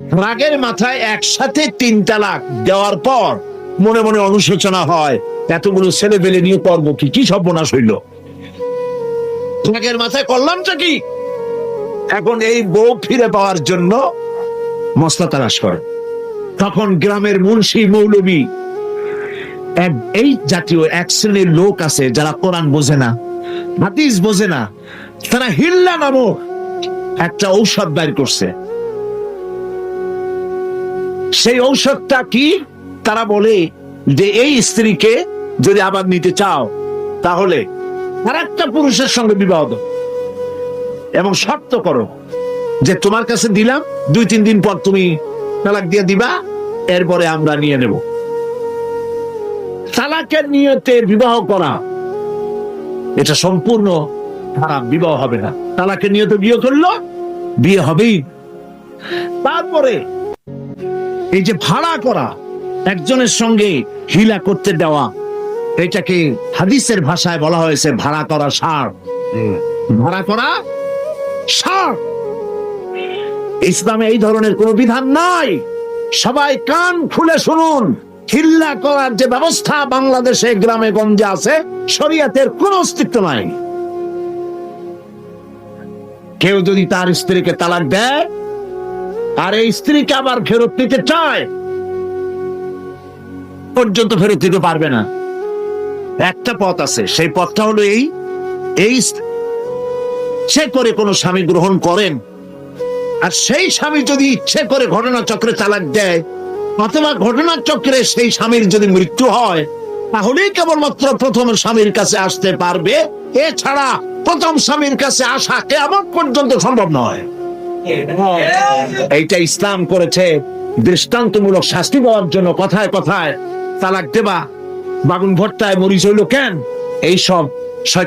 রাগের মাথায় একসাথে 3 তালাক দেওয়ার পর মনে মনে অনুশোচনা হয়, এতগুলো ছেলে পেলে নিয়ে করবো কি, কি সর্বনাশ হইল, রাগের মাথায় করলামটা কি। এখন এই বউ ফিরে পাওয়ার জন্য মশলা তালাশ করে। তখন গ্রামের মুন্সি মৌলবী এই জাতীয় এক শ্রেণীর লোক আছে যারা কোরআন বোঝে না, হাদিস বোঝে না, তারা হিল্লা নামক একটা ঔষধ বের করছে। সেই ঔষধটা কি? তারা বলে যে এই স্ত্রীকে যদি আবার নিতে চাও তাহলে আর একটা পুরুষের সঙ্গে বিবাহ দাও এবং শর্ত করো যে তোমার কাছে দিলাম, 2-3 দিন পর তুমি তালাক দিয়ে দিবা, এরপরে আমরা নিয়ে নেব। তালাকের নিয়তে বিবাহ করা এটা সম্পূর্ণ হারাম, বিবাহ হবে না। তালাকের নিয়তে বিয়ে করলো, বিয়ে হবেই। তারপরে এই যে ভাড়া করা, একজনের সঙ্গে হিলা করতে দেওয়া, এটাকে হাদিসের ভাষায় বলা হয়েছে ভাড়া করা সার। ভাড়া করা সার। ইসলামে এই ধরনের কোন বিধান নাই। সবাই কান খুলে শুনুন, হিল্লা করার যে ব্যবস্থা বাংলাদেশে গ্রামে গঞ্জে আছে, শরীয়তের কোন অস্তিত্ব নাই। কেউ যদি তার স্ত্রীকে তালাক দেয় আর এই স্ত্রীকে আবার ফেরত নিতে চায়, পর্যন্ত ফেরত দিতে পারবে না। একটা পথ আছে, সেই পথটা হলো এই ইচ্ছে করে কোন স্বামী গ্রহণ করেন, আর সেই স্বামী যদি ইচ্ছে করে ঘটনাচক্রে তালাক দেয় অথবা ঘটনাচক্রে সেই স্বামীর যদি মৃত্যু হয়, তাহলেই কেবলমাত্র প্রথম স্বামীর কাছে আসতে পারবে। এছাড়া প্রথম স্বামীর কাছে আসা কিয়ামত পর্যন্ত সম্ভব নয়। এইটা ইসলাম করেছে দৃষ্টান্তমূলক শাস্তি দেওয়ার জন্য। কথায় কথায় তালাক দেবা, বাগুন ভর্তায় মরিচ হইল কেন, এইসব